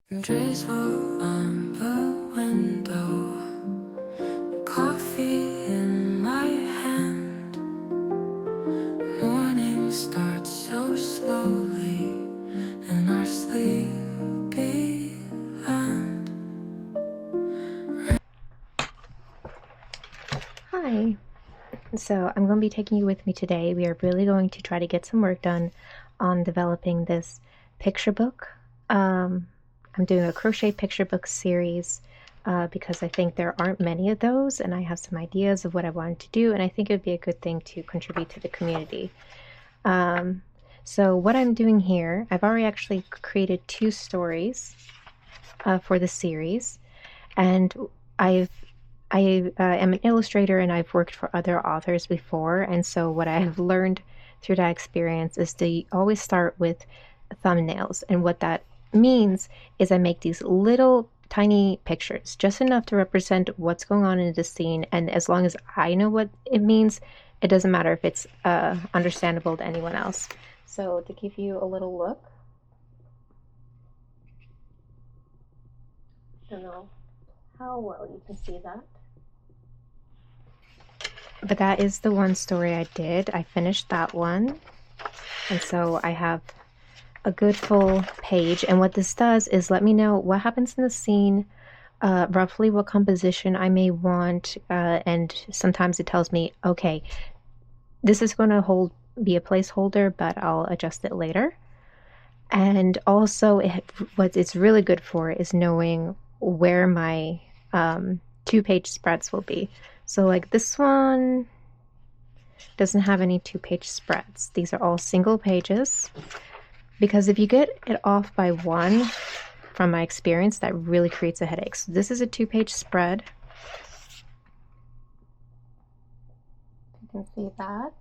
Drizzle on the window, coffee in my hand. Morning starts so slowly in our sleepy land. Hi, so I'm going to be taking you with me today. We are really going to try to get some work done on developing this picture book. I'm doing a crochet picture book series because I think there aren't many of those, and I have some ideas of what I wanted to do, and I think it would be a good thing to contribute to the community. So what I'm doing here, I've already actually created 2 stories for the series, and I am an illustrator and I've worked for other authors before, and so what I have learned through that experience is to always start with thumbnails. And what that means is I make these little tiny pictures, just enough to represent what's going on in the scene, and as long as I know what it means, it doesn't matter if it's understandable to anyone else. So to give you a little look, I don't know how well you can see that. But that is the one story I did. I finished that one. And so I have a good full page. And what this does is let me know what happens in the scene, roughly what composition I may want. And sometimes it tells me, okay, this is going to be a placeholder, but I'll adjust it later. And also what it's really good for is knowing where my 2-page spreads will be. So like this one doesn't have any 2-page spreads. These are all single pages, because if you get it off by one, from my experience, that really creates a headache. So this is a 2-page spread. You can see that.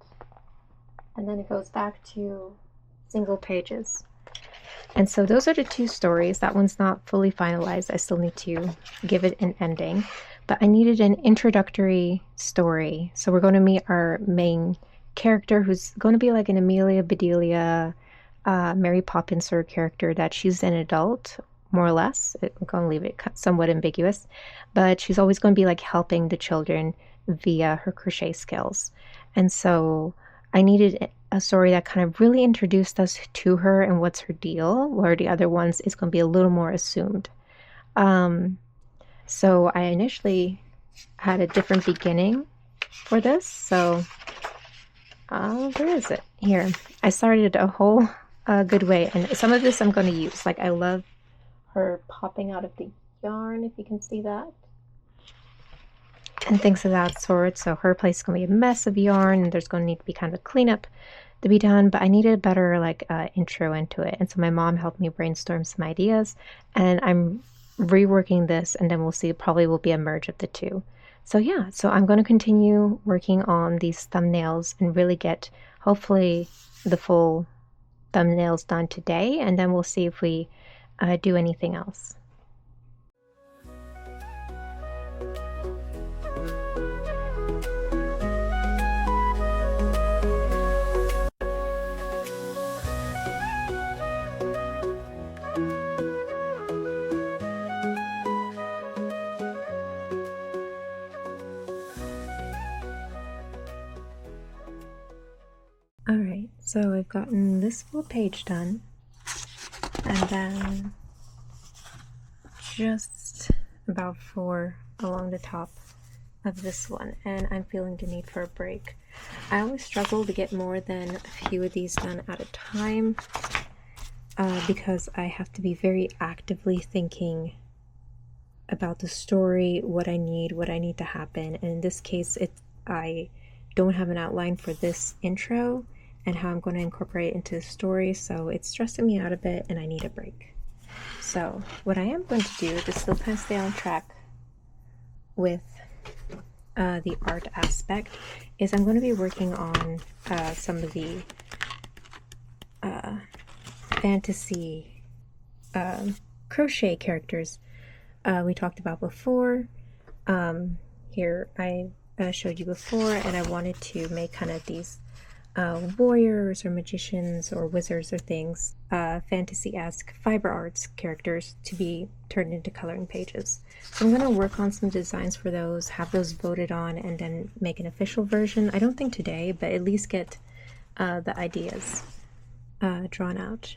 And then it goes back to single pages. And so those are the 2 stories. That one's not fully finalized. I still need to give it an ending. But I needed an introductory story. So we're going to meet our main character, who's going to be like an Amelia Bedelia, Mary Poppins sort of character, that she's an adult, more or less. I'm going to leave it somewhat ambiguous. But she's always going to be like helping the children via her crochet skills. And so I needed a story that kind of really introduced us to her and what's her deal, where the other ones is going to be a little more assumed. So I initially had a different beginning for this. So where is it? Here. I started a whole good way, and some of this I'm going to use. Like I love her popping out of the yarn, if you can see that, and things of that sort. So her place is going to be a mess of yarn, and there's going to need to be kind of a cleanup to be done, but I needed a better like intro into it. And so my mom helped me brainstorm some ideas, and I'm reworking this, and then we'll see. It probably will be a merge of the 2. So yeah, so I'm going to continue working on these thumbnails and really get hopefully the full thumbnails done today, and then we'll see if we do anything else. Alright, so I've gotten this full page done, and then just about 4 along the top of this one, and I'm feeling the need for a break. I always struggle to get more than a few of these done at a time because I have to be very actively thinking about the story, what I need to happen, and in this case I don't have an outline for this intro and how I'm going to incorporate it into the story, so it's stressing me out a bit and I need a break. So what I am going to do to still kind of stay on track with the art aspect is I'm going to be working on some of the fantasy crochet characters we talked about before. Here I showed you before, and I wanted to make kind of these warriors or magicians or wizards or things, fantasy-esque fiber arts characters to be turned into coloring pages. So I'm going to work on some designs for those, have those voted on, and then make an official version. I don't think today, but at least get the ideas drawn out.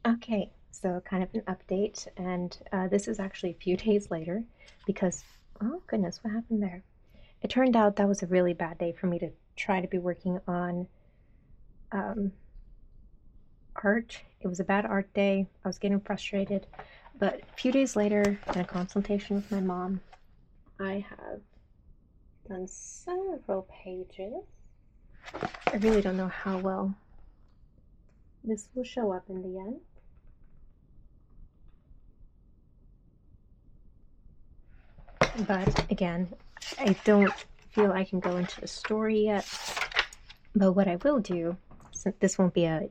Okay, so kind of an update, and this is actually a few days later because, oh goodness, what happened there? It turned out that was a really bad day for me to try to be working on art. It was a bad art day. I was getting frustrated, but a few days later, in a consultation with my mom, I have done several pages. I really don't know how well this will show up in the end. But again, I don't feel I can go into the story yet. But what I will do, since this won't be a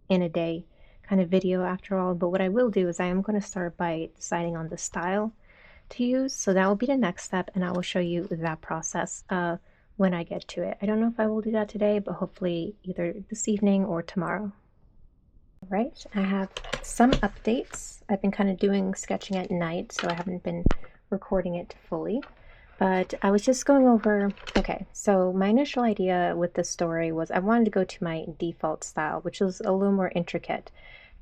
in a day kind of video after all, but what I will do is I am going to start by deciding on the style to use. So that will be the next step, and I will show you that process when I get to it. I don't know if I will do that today, but hopefully either this evening or tomorrow. All right, I have some updates. I've been kind of doing sketching at night, so I haven't been recording it fully, but I was just going over, okay, so my initial idea with this story was I wanted to go to my default style, which was a little more intricate,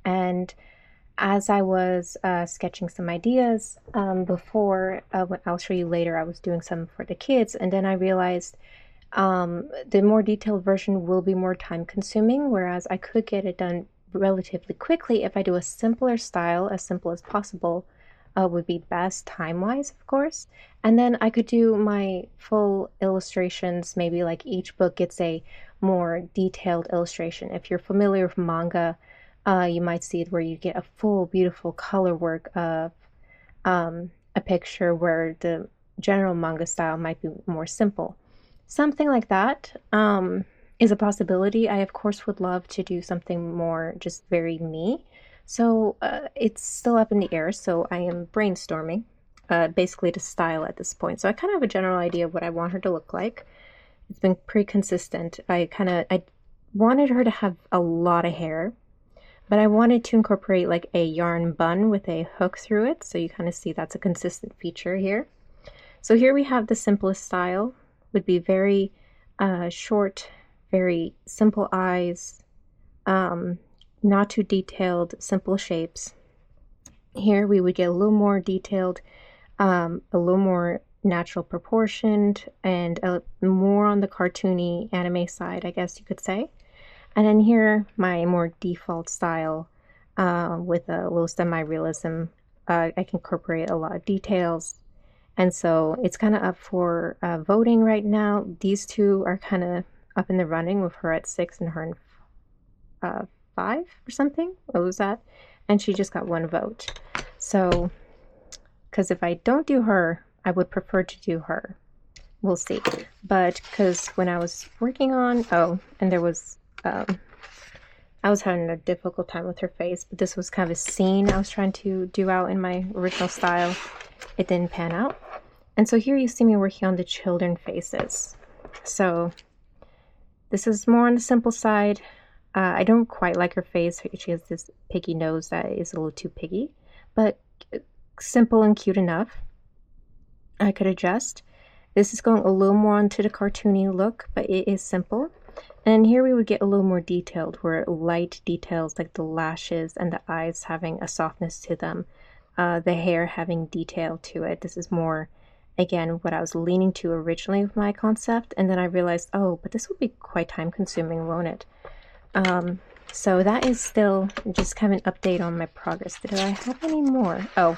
and as I was sketching some ideas before, I'll show you later, I was doing some for the kids, and then I realized the more detailed version will be more time consuming, whereas I could get it done relatively quickly if I do a simpler style, as simple as possible, would be best time-wise, of course. And then I could do my full illustrations, maybe like each book gets a more detailed illustration. If you're familiar with manga, you might see it where you get a full, beautiful color work of a picture where the general manga style might be more simple. Something like that is a possibility. I, of course, would love to do something more just very me. So it's still up in the air, so I am brainstorming basically the style at this point. So I kind of have a general idea of what I want her to look like. It's been pretty consistent. I wanted her to have a lot of hair, but I wanted to incorporate like a yarn bun with a hook through it, so you kind of see that's a consistent feature here. So here we have the simplest style, would be very short, very simple eyes, not too detailed, simple shapes. Here we would get a little more detailed, a little more natural proportioned, and more on the cartoony anime side, I guess you could say. And then here, my more default style with a little semi-realism. I can incorporate a lot of details. And so it's kind of up for voting right now. These two are kind of up in the running, with her at 6 and her in 5 or something. What was that? And she just got 1 vote. So, because if I don't do her, I would prefer to do her. We'll see. But because when I was working on, and there was, I was having a difficult time with her face, but this was kind of a scene I was trying to do out in my original style. It didn't pan out. And so here you see me working on the children faces. So this is more on the simple side. I don't quite like her face. She has this piggy nose that is a little too piggy, but simple and cute enough. I could adjust. This is going a little more onto the cartoony look, but it is simple. And here we would get a little more detailed, where light details like the lashes and the eyes having a softness to them, the hair having detail to it. This is more again, what I was leaning to originally with my concept, and then I realized, oh, but this would be quite time consuming, won't it? So that is still just kind of an update on my progress. Did I have any more? Oh,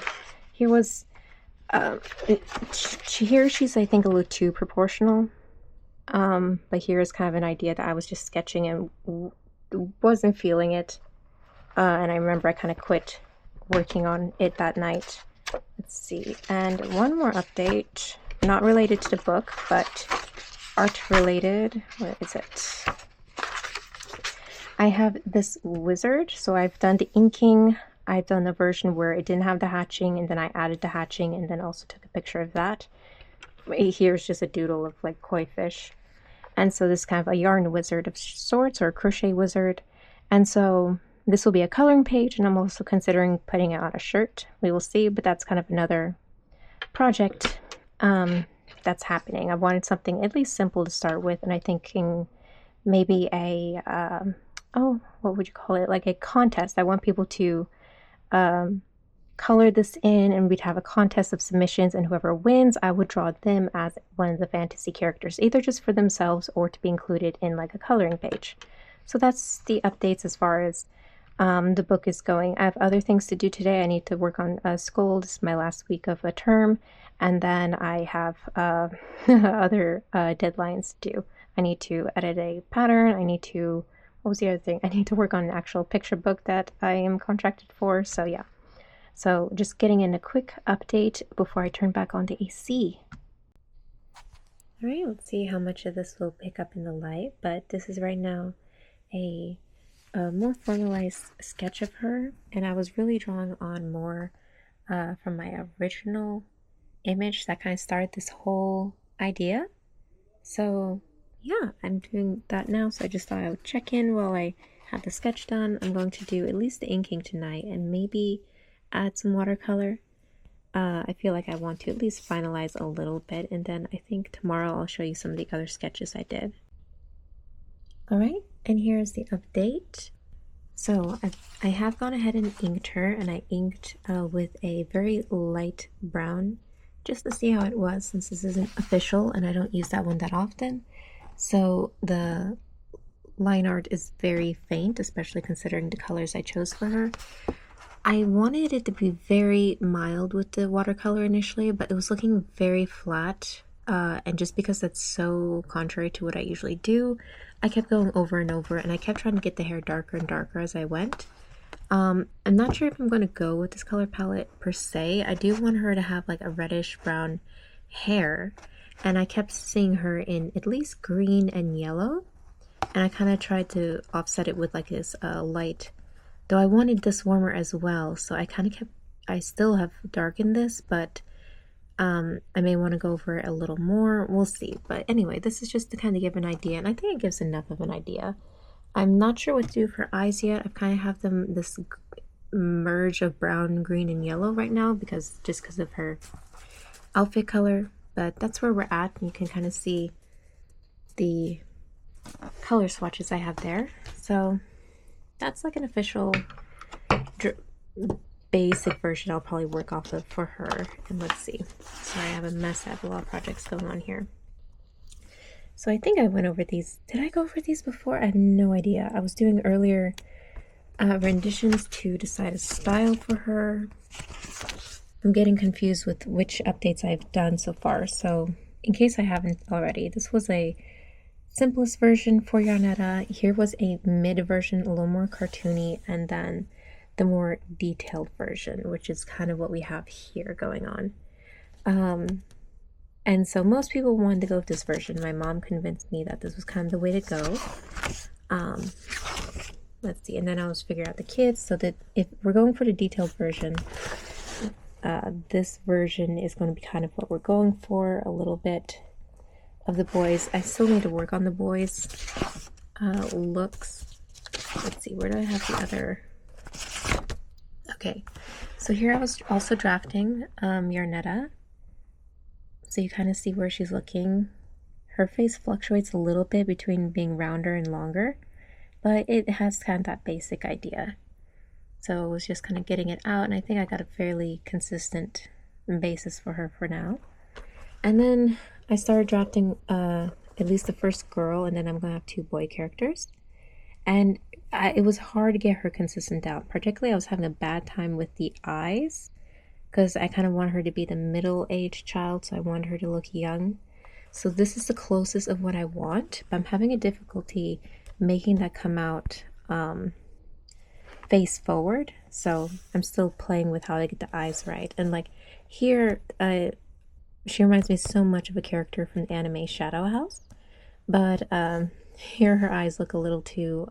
here was, here she's, I think, a little too proportional. But here's kind of an idea that I was just sketching and wasn't feeling it. And I remember I kind of quit working on it that night. Let's see. And one more update, not related to the book, but art related. Where is it? I have this wizard. So I've done the inking. I've done the version where it didn't have the hatching, and then I added the hatching and then also took a picture of that. Here's just a doodle of like koi fish. And so this is kind of a yarn wizard of sorts, or a crochet wizard. And so this will be a coloring page, and I'm also considering putting it on a shirt. We will see, but that's kind of another project that's happening. I wanted something at least simple to start with, and I'm thinking maybe a, oh, what would you call it? Like a contest. I want people to color this in, and we'd have a contest of submissions, and whoever wins, I would draw them as one of the fantasy characters, either just for themselves or to be included in like a coloring page. So that's the updates as far as the book is going. I have other things to do today. I need to work on school. This is my last week of a term, and then I have other deadlines to do. I need to edit a pattern. I need to, what was the other thing? I need to work on an actual picture book that I am contracted for. So yeah. So just getting in a quick update before I turn back on the AC. All right, let's see how much of this will pick up in the light, but this is right now a more formalized sketch of her, and I was really drawing on more from my original image that kind of started this whole idea. So yeah, I'm doing that now, so I just thought I would check in while I have the sketch done. I'm going to do at least the inking tonight and maybe add some watercolor. I feel like I want to at least finalize a little bit, and then I think tomorrow I'll show you some of the other sketches I did. Alright, and here's the update. So I have gone ahead and inked her, and I inked with a very light brown just to see how it was, since this isn't official and I don't use that one that often. So the line art is very faint, especially considering the colors I chose for her. I wanted it to be very mild with the watercolor initially, but it was looking very flat, and just because that's so contrary to what I usually do, I kept going over and over, and I kept trying to get the hair darker and darker as I went. I'm not sure if I'm going to go with this color palette per se. I do want her to have like a reddish brown hair, and I kept seeing her in at least green and yellow, and I kind of tried to offset it with like this light, though I wanted this warmer as well, so I kind of kept, I still have darkened this, but I may want to go over it a little more. We'll see. But anyway, this is just to kind of give an idea, and I think it gives enough of an idea. I'm not sure what to do for eyes yet. I kind of have them this merge of brown, green, and yellow right now because of her outfit color, but that's where we're at. You can kind of see the color swatches I have there. So that's like an official basic version I'll probably work off of for her. And let's see. Sorry, I have a mess. I have a lot of projects going on here. So I think I went over these. Did I go over these before? I have no idea. I was doing earlier renditions to decide a style for her. I'm getting confused with which updates I've done so far. So in case I haven't already, this was a simplest version for Yarnetta. Here was a mid version, a little more cartoony, and then the more detailed version, which is kind of what we have here going on. And so most people wanted to go with this version. My mom convinced me that this was kind of the way to go. Let's see, and then I was figuring out the kids, so that if we're going for the detailed version, this version is going to be kind of what we're going for, a little bit of the boys. I still need to work on the boys' looks. Let's see, where do I have the other? Okay, so here I was also drafting Yarnetta. So you kind of see where she's looking. Her face fluctuates a little bit between being rounder and longer, but it has kind of that basic idea. So I was just kind of getting it out, and I think I got a fairly consistent basis for her for now. And then I started drafting at least the first girl, and then I'm gonna have 2 boy characters. And it was hard to get her consistent down. Particularly, I was having a bad time with the eyes because I kind of want her to be the middle-aged child, so I want her to look young. So this is the closest of what I want, but I'm having a difficulty making that come out face forward. So I'm still playing with how to get the eyes right. And like here, she reminds me so much of a character from the anime Shadow House, but here her eyes look a little too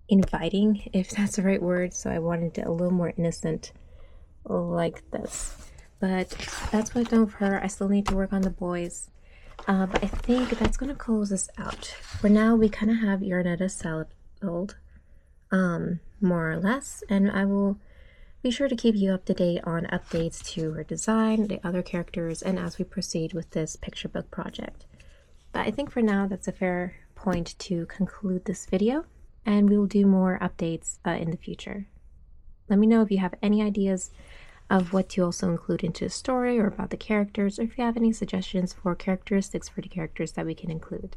inviting, if that's the right word. So I wanted it a little more innocent like this. But that's what I've done with her. I still need to work on the boys. But I think that's going to close us out. For now, we kind of have Yarnetta settled, more or less, and I will be sure to keep you up to date on updates to her design, the other characters, and as we proceed with this picture book project. But I think for now, that's a fair point to conclude this video, and we will do more updates in the future. Let me know if you have any ideas of what to also include into the story or about the characters, or if you have any suggestions for characteristics for the characters that we can include.